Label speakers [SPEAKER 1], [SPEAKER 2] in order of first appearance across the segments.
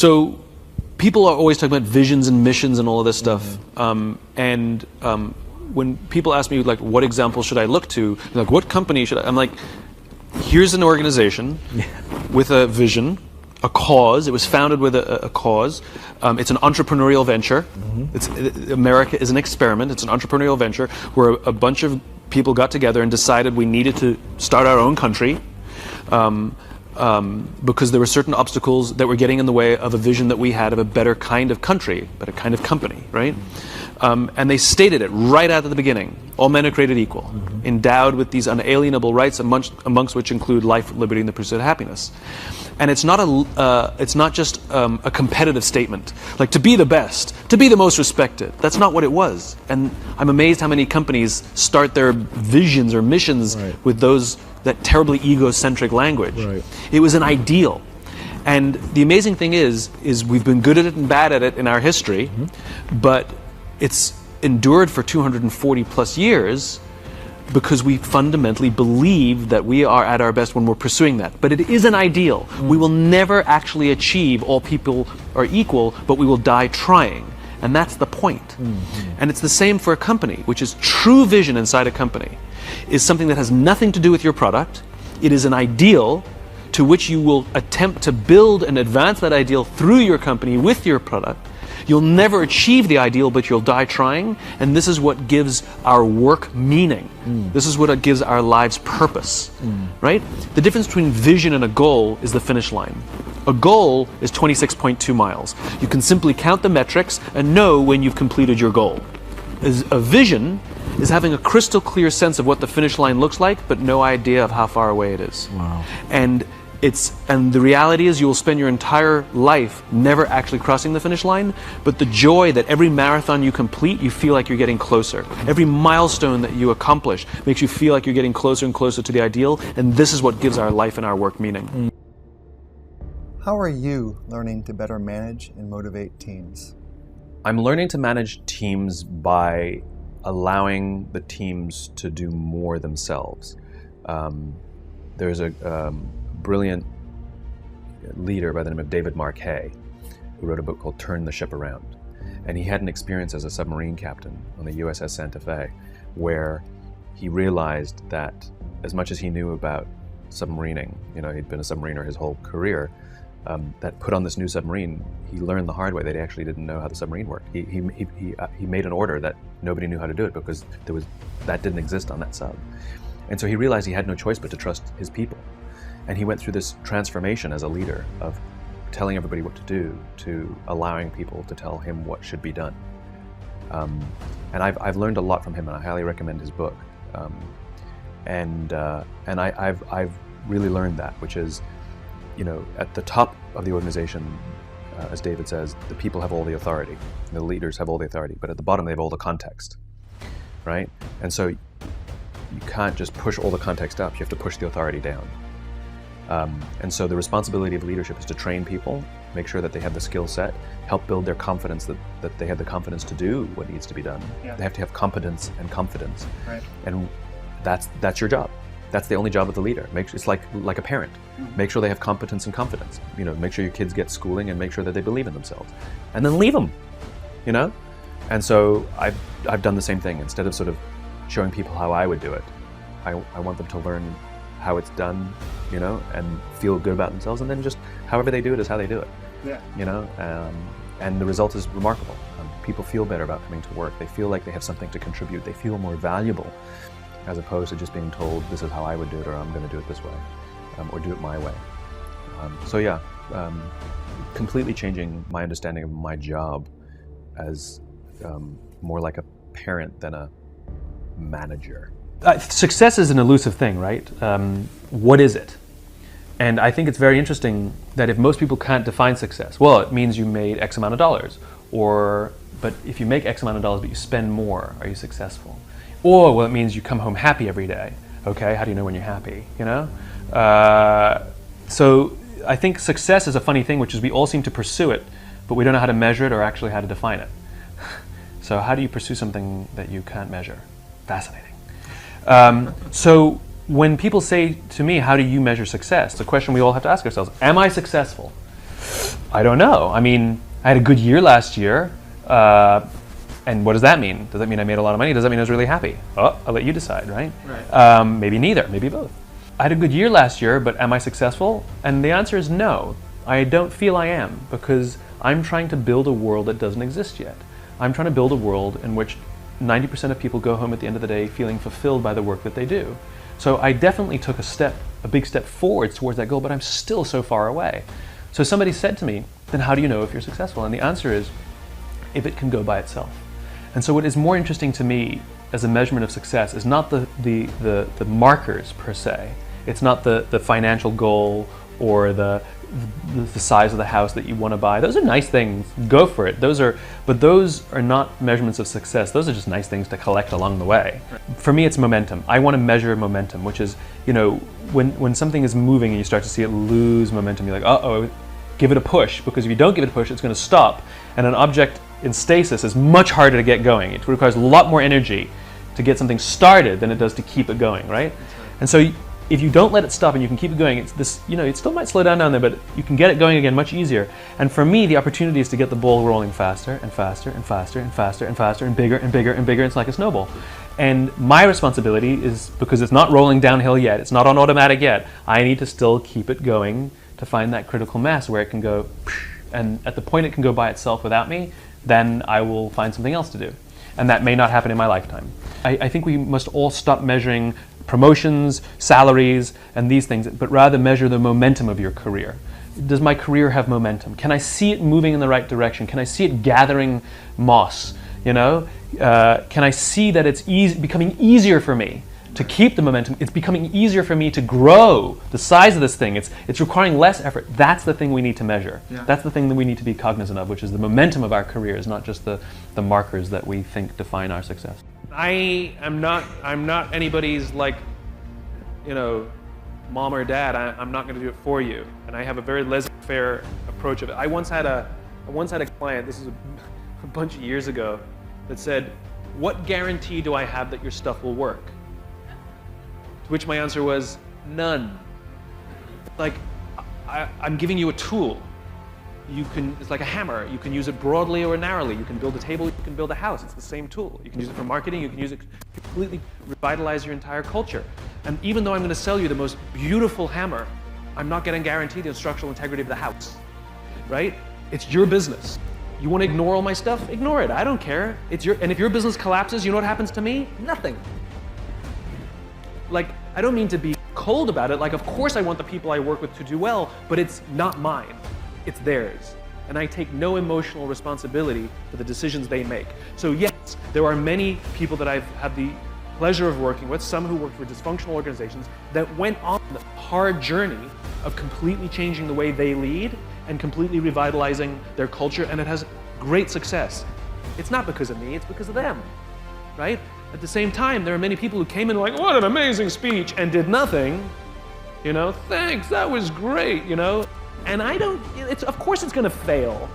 [SPEAKER 1] So people are always talking about visions and missions and all of this stuff. When people ask me, like, what example should I look to? Like, what company should I? I'm like, here's an organization with a vision, a cause. It was founded with a cause. It's an entrepreneurial venture. America is an experiment. It's an entrepreneurial venture where a bunch of people got together and decided we needed to start our own country because there were certain obstacles that were getting in the way of a vision that we had of a better kind of country, better kind of company, right? And they stated it right out of the beginning. All men are created equal, endowed with these unalienable rights, amongst which include life, liberty, and the pursuit of happiness. And it's not just a competitive statement, like to be the best, to be the most respected. That's not what it was. And I'm amazed how many companies start their visions or missions with that terribly egocentric language. It was an ideal. And the amazing thing is we've been good at it and bad at it in our history, but it's endured for 240 plus years because we fundamentally believe that we are at our best when we're pursuing that. But it is an ideal. We will never actually achieve all people are equal, but we will die trying. And that's the point. And it's the same for a company, which is true vision inside a company, is something that has nothing to do with your product. It is an ideal to which you will attempt to build and advance that ideal through your company with your product. You'll never achieve the ideal, but you'll die trying. And this is what gives our work meaning. This is what gives our lives purpose, right? The difference between vision and a goal is the finish line. A goal is 26.2 miles. You can simply count the metrics and know when you've completed your goal. A vision is having a crystal clear sense of what the finish line looks like, but no idea of how far away it is.
[SPEAKER 2] Wow.
[SPEAKER 1] And the reality is you will spend your entire life never actually crossing the finish line, but the joy that every marathon you complete, you feel like you're getting closer. Every milestone that you accomplish makes you feel like you're getting closer and closer to the ideal, and this is what gives our life and our work meaning.
[SPEAKER 3] How are you learning to better manage and motivate teams?
[SPEAKER 4] I'm learning to manage teams by allowing the teams to do more themselves. There's a brilliant leader by the name of David Marquet who wrote a book called Turn the Ship Around. And he had an experience as a submarine captain on the U.S.S. Santa Fe where he realized that as much as he knew about submarining, he'd been a submariner his whole career, that put on this new submarine, he learned the hard way that he actually didn't know how the submarine worked. He made an order that nobody knew how to do it because that didn't exist on that sub. And so he realized he had no choice but to trust his people. And he went through this transformation as a leader of telling everybody what to do to allowing people to tell him what should be done. And I've learned a lot from him, and I highly recommend his book. I've really learned that, which is, at the top of the organization, as David says, the people have all the authority, the leaders have all the authority, but at the bottom they have all the context, right? And so you can't just push all the context up, you have to push the authority down. And so the responsibility of leadership is to train people, make sure that they have the skill set, help build their confidence that they have the confidence to do what needs to be done. Yeah. They have to have competence and confidence.
[SPEAKER 3] Right.
[SPEAKER 4] And that's your job. That's the only job of the leader. It's like a parent. Make sure they have competence and confidence. Make sure your kids get schooling and make sure that they believe in themselves. And then leave them, And so I've done the same thing. Instead of sort of showing people how I would do it, I want them to learn how it's done, and feel good about themselves, and then just however they do it is how they do it.
[SPEAKER 3] Yeah.
[SPEAKER 4] And the result is remarkable. People feel better about coming to work. They feel like they have something to contribute. They feel more valuable, as opposed to just being told this is how I would do it, or I'm going to do it this way, or do it my way. Completely changing my understanding of my job as more like a parent than a manager.
[SPEAKER 1] Success is an elusive thing, right? What is it? And I think it's very interesting that if most people can't define success, well, it means you made X amount of dollars. But if you make X amount of dollars but you spend more, are you successful? Or, well, it means you come home happy every day. Okay, how do you know when you're happy, So I think success is a funny thing, which is we all seem to pursue it, but we don't know how to measure it or actually how to define it. So how do you pursue something that you can't measure? Fascinating. So when people say to me, how do you measure success? The question we all have to ask ourselves, am I successful? I don't know. I mean, I had a good year last year. And what does that mean? Does that mean I made a lot of money? Does that mean I was really happy? Oh, I'll let you decide, right? Maybe neither, maybe both. I had a good year last year, but am I successful? And the answer is no. I don't feel I am, because I'm trying to build a world that doesn't exist yet. I'm trying to build a world in which 90% of people go home at the end of the day feeling fulfilled by the work that they do. So I definitely took a big step forward towards that goal, but I'm still so far away. So somebody said to me, then how do you know if you're successful? And the answer is, if it can go by itself. And so what is more interesting to me as a measurement of success is not the markers per se. It's not the financial goal or the size of the house that you want to buy. Those are nice things, go for it. But those are not measurements of success. Those are just nice things to collect along the way. For me, it's momentum. I want to measure momentum, which is, when something is moving and you start to see it lose momentum, you're like, uh-oh, give it a push, because if you don't give it a push, it's going to stop. And an object in stasis is much harder to get going. It requires a lot more energy to get something started than it does to keep it going, right? And so if you don't let it stop and you can keep it going, it's this, it still might slow down there, but you can get it going again much easier. And for me, the opportunity is to get the ball rolling faster and faster and faster and faster and faster and bigger and bigger and bigger. It's like a snowball. And my responsibility is, because it's not rolling downhill yet, it's not on automatic yet, I need to still keep it going to find that critical mass where it can go, and at the point it can go by itself without me, then I will find something else to do. And that may not happen in my lifetime. I think we must all stop measuring promotions, salaries, and these things, but rather measure the momentum of your career. Does my career have momentum? Can I see it moving in the right direction? Can I see it gathering moss? Can I see that it's becoming easier for me to keep the momentum? It's becoming easier for me to grow the size of this thing. It's requiring less effort. That's the thing we need to measure. Yeah. That's the thing that we need to be cognizant of, which is the momentum of our careers, not just the markers that we think define our success. I'm not anybody's mom or dad. I'm not going to do it for you. And I have a very laissez-faire approach of it. I once had a client, this is a bunch of years ago, that said, "What guarantee do I have that your stuff will work?" To which my answer was, none. I'm giving you a tool. It's like a hammer. You can use it broadly or narrowly. You can build a table, you can build a house. It's the same tool. You can use it for marketing, you can use it to completely revitalize your entire culture. And even though I'm going to sell you the most beautiful hammer, I'm not going to guarantee the structural integrity of the house, right? It's your business. You want to ignore all my stuff? Ignore it. I don't care. And if your business collapses, you know what happens to me? Nothing. I don't mean to be cold about it. Of course I want the people I work with to do well, but it's not mine. It's theirs. And I take no emotional responsibility for the decisions they make. So yes, there are many people that I've had the pleasure of working with, some who work for dysfunctional organizations, that went on the hard journey of completely changing the way they lead and completely revitalizing their culture, and it has great success. It's not because of me, it's because of them, right? At the same time, there are many people who came in like, "What an amazing speech," and did nothing. "Thanks, that was great," And of course it's going to fail,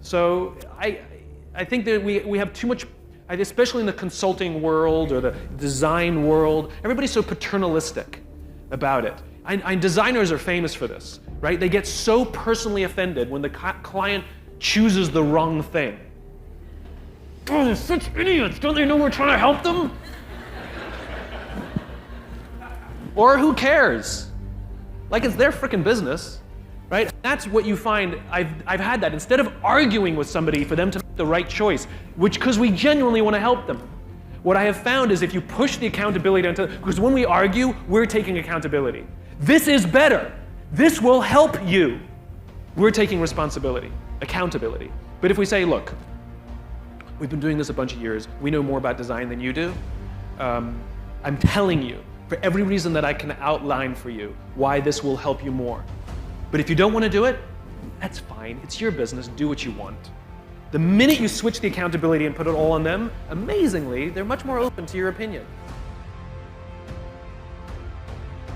[SPEAKER 1] So I think that we have too much, especially in the consulting world or the design world, everybody's so paternalistic about it. And designers are famous for this, right? They get so personally offended when the client chooses the wrong thing. "Oh, they're such idiots. Don't they know we're trying to help them?" Or who cares? It's their freaking business, right? That's what you find. I've had that. Instead of arguing with somebody for them to make the right choice, because we genuinely want to help them, what I have found is if you push the accountability because when we argue, we're taking accountability. This is better. This will help you. We're taking responsibility, accountability. But if we say, "Look, we've been doing this a bunch of years. We know more about design than you do. I'm telling you, for every reason that I can outline for you, why this will help you more. But if you don't want to do it, that's fine. It's your business. Do what you want." The minute you switch the accountability and put it all on them, amazingly, they're much more open to your opinion.